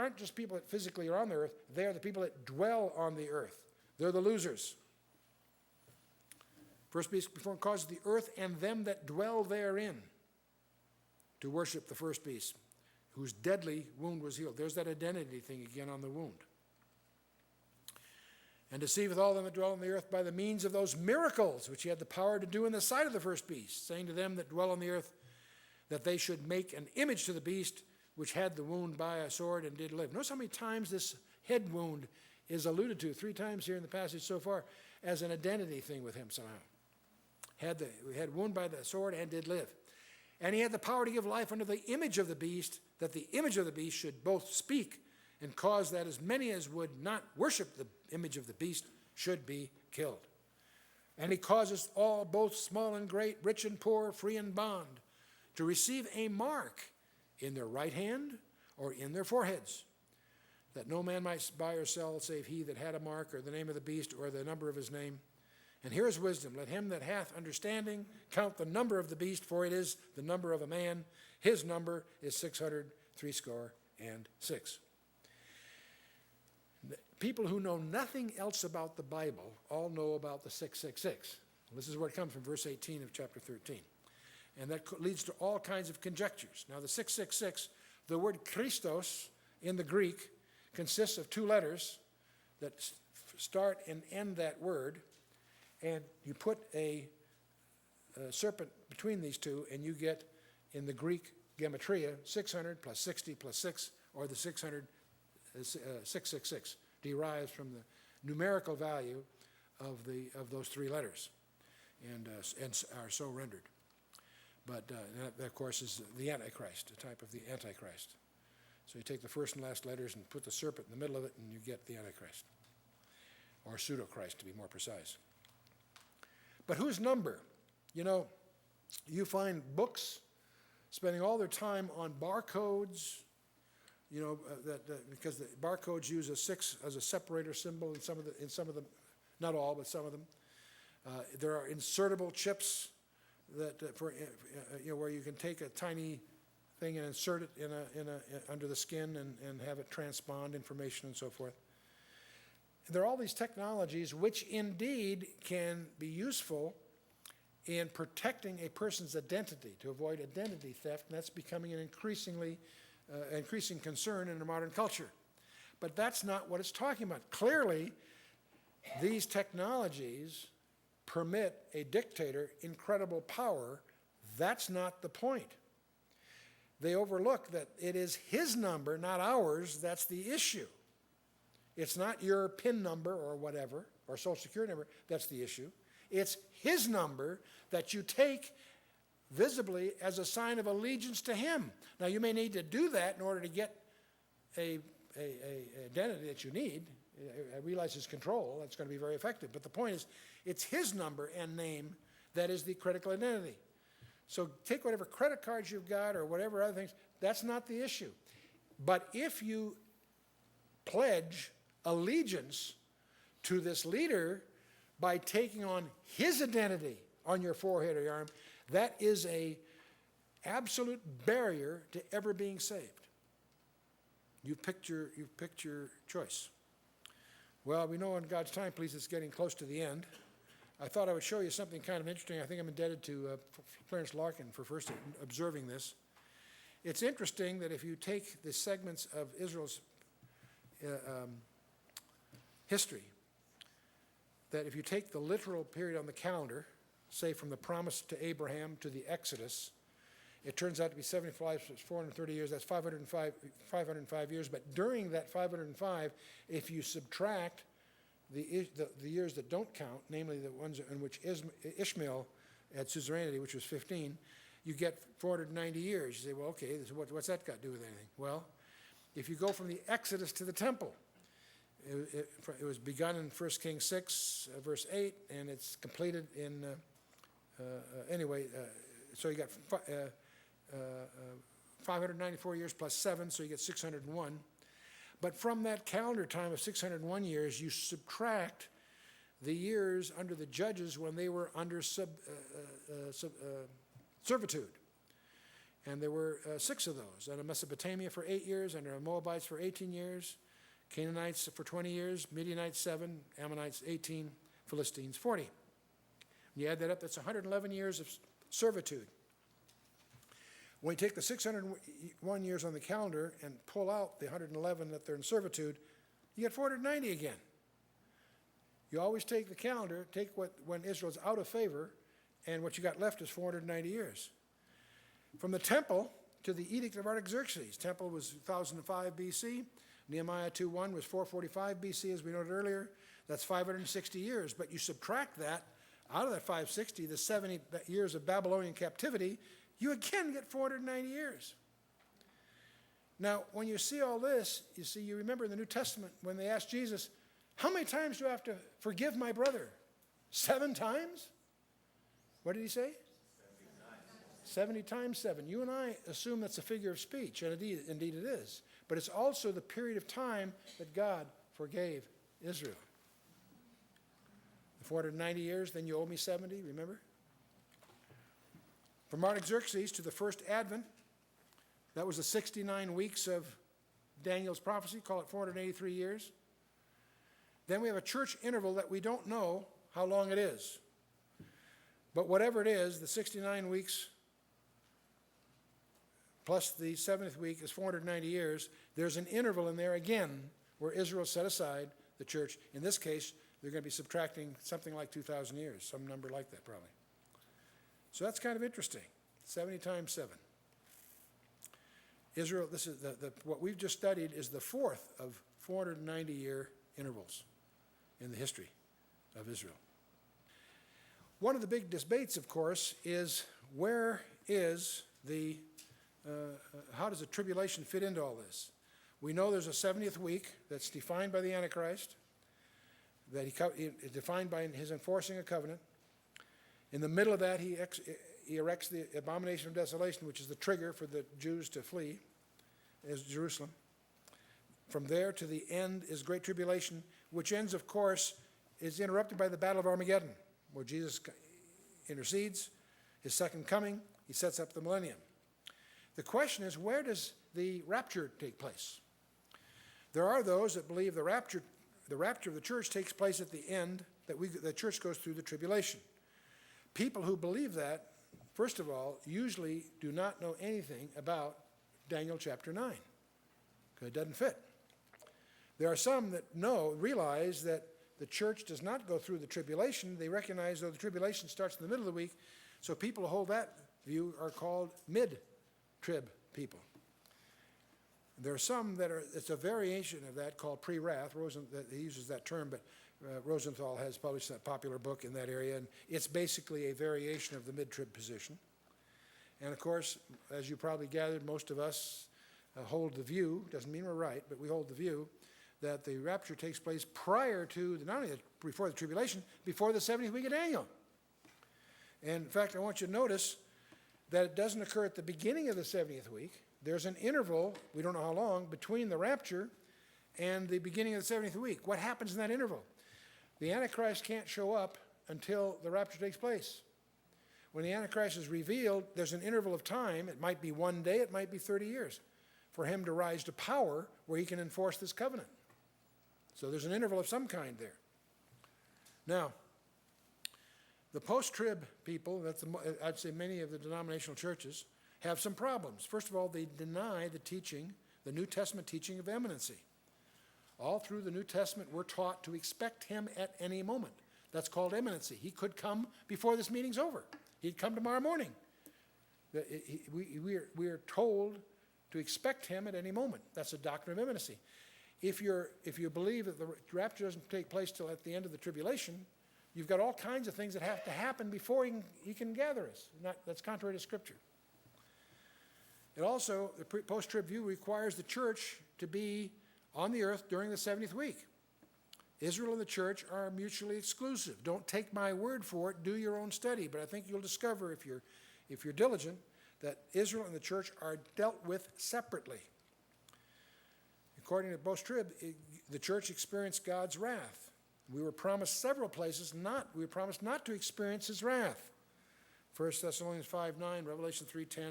aren't just people that physically are on the earth, they are the people that dwell on the earth. They're the losers. First beast causes the earth and them that dwell therein to worship the first beast, whose deadly wound was healed. There's that identity thing again on the wound. And deceiveth all them that dwell on the earth by the means of those miracles which he had the power to do in the sight of the first beast, saying to them that dwell on the earth that they should make an image to the beast which had the wound by a sword and did live. Notice how many times this head wound is alluded to, 3 times here in the passage so far, as an identity thing with him somehow. Had wound by the sword and did live. And he had the power to give life unto the image of the beast, that the image of the beast should both speak and cause that as many as would not worship the image of the beast should be killed. And he causes all, both small and great, rich and poor, free and bond, to receive a mark in their right hand or in their foreheads, that no man might buy or sell save he that had a mark or the name of the beast or the number of his name. And here is wisdom. Let him that hath understanding count the number of the beast, for it is the number of a man. His number is 666. People who know nothing else about the Bible all know about the 666. This is where it comes from, verse 18 of chapter 13. And that leads to all kinds of conjectures. Now, the 666, the word Christos in the Greek consists of 2 letters that start and end that word. And you put a serpent between these two, and you get, in the Greek gematria, 600 plus 60 plus 6, or the 666, derives from the numerical value of those 3 letters, and are so rendered. But that, of course, is the Antichrist, a type of the Antichrist. So you take the first and last letters and put the serpent in the middle of it, and you get the Antichrist, or pseudo-Christ, to be more precise. But whose number? You know, you find books spending all their time on barcodes, you know, because the barcodes use a 6 as a separator symbol in some of them, not all, but some of them. There are insertable chips that where you can take a tiny thing and insert it under the skin and have it transpond information and so forth. There are all these technologies which indeed can be useful in protecting a person's identity, to avoid identity theft, and that's becoming an increasing concern in the modern culture. But that's not what it's talking about. Clearly, these technologies permit a dictator incredible power. That's not the point. They overlook that it is his number, not ours, that's the issue. It's not your PIN number or whatever, or social security number, that's the issue. It's his number that you take visibly as a sign of allegiance to him. Now, you may need to do that in order to get a identity that you need. I realize his control, that's going to be very effective. But the point is, it's his number and name that is the critical identity. So take whatever credit cards you've got or whatever other things, that's not the issue. But if you pledge allegiance to this leader by taking on his identity on your forehead or your arm, that is an absolute barrier to ever being saved. You've picked your choice. Well, we know in God's time, please, it's getting close to the end. I thought I would show you something kind of interesting. I think I'm indebted to Clarence Larkin for first observing this. It's interesting that if you take the segments of Israel's history, that if you take the literal period on the calendar, say from the promise to Abraham to the Exodus, it turns out to be 75 plus 430 years. That's 505 years. But during that 505, if you subtract the years that don't count, namely the ones in which Ishmael had suzerainty, which was 15, you get 490 years. You say, well, okay, what's that got to do with anything? Well, if you go from the Exodus to the temple, it was begun in 1 Kings 6, verse 8, and it's completed in, so you got 594 years plus 7, so you get 601. But from that calendar time of 601 years, you subtract the years under the judges when they were under servitude. And there were 6 of those. Under Mesopotamia for 8 years, under the Moabites for 18 years, Canaanites for 20 years, Midianites 7, Ammonites 18, Philistines 40. When you add that up, that's 111 years of servitude. When you take the 601 years on the calendar and pull out the 111 that they're in servitude, you get 490 again. You always take the calendar, take when Israel's out of favor, and what you got left is 490 years. From the temple to the Edict of Artaxerxes. Temple was 1005 BC. Nehemiah 2:1 was 445 BC, as we noted earlier. That's 560 years. But you subtract that out of that 560, the 70 years of Babylonian captivity, you again get 490 years. Now, when you see all this, you remember in the New Testament when they asked Jesus, how many times do I have to forgive my brother? 7 times? What did he say? 70 times 7. You and I assume that's a figure of speech, and indeed it is. But it's also the period of time that God forgave Israel. The 490 years, then you owe me 70, remember? From Artaxerxes to the first Advent, that was the 69 weeks of Daniel's prophecy, call it 483 years. Then we have a church interval that we don't know how long it is. But whatever it is, the 69 weeks plus the 7th week is 490 years. There's an interval in there again where Israel set aside the church. In this case, they're going to be subtracting something like 2,000 years, some number like that probably. So that's kind of interesting, 70 times 7. Israel, this is what we've just studied is the 4th of 490-year intervals in the history of Israel. One of the big debates, of course, is where is how does the tribulation fit into all this? We know there's a 70th week that's defined by the Antichrist, that he defined by his enforcing a covenant. In the middle of that, he erects the abomination of desolation, which is the trigger for the Jews to flee, is Jerusalem. From there to the end is Great Tribulation, which ends, of course, is interrupted by the Battle of Armageddon, where Jesus intercedes, his second coming, he sets up the millennium. The question is, where does the rapture take place? There are those that believe the rapture of the church takes place at the end, that the church goes through the tribulation. People who believe that, first of all, usually do not know anything about Daniel chapter 9, because it doesn't fit. There are some that realize that the church does not go through the tribulation. They recognize, though, the tribulation starts in the middle of the week, so people who hold that view are called mid-trib people. There are some that it's a variation of that called pre-wrath. He uses that term, but Rosenthal has published that popular book in that area, and it's basically a variation of the mid-trib position. And of course, as you probably gathered, most of us hold the view, doesn't mean we're right, but we hold the view that the rapture takes place prior to, not only before the tribulation, before the 70th week of Daniel. And in fact, I want you to notice that it doesn't occur at the beginning of the 70th week. There's an interval, we don't know how long, between the rapture and the beginning of the 70th week. What happens in that interval? The Antichrist can't show up until the rapture takes place. When the Antichrist is revealed, there's an interval of time, it might be 1 day, it might be 30 years, for him to rise to power where he can enforce this covenant. So there's an interval of some kind there. Now, the post-trib people, I'd say many of the denominational churches, have some problems. First of all, they deny the teaching, the New Testament teaching of imminency. All through the New Testament, we're taught to expect him at any moment. That's called imminency. He could come before this meeting's over. He'd come tomorrow morning. We are told to expect him at any moment. That's a doctrine of imminency. If you believe that the rapture doesn't take place till at the end of the tribulation, you've got all kinds of things that have to happen before he can gather us. That's contrary to Scripture. It also, the post-trib view requires the church to be on the earth during the 70th week. Israel and the church are mutually exclusive. Don't take my word for it. Do your own study. But I think you'll discover, if you're diligent, that Israel and the church are dealt with separately. According to post-trib, the church experienced God's wrath. We were promised several places we were promised not to experience his wrath. 1 Thessalonians 5:9, Revelation 3:10.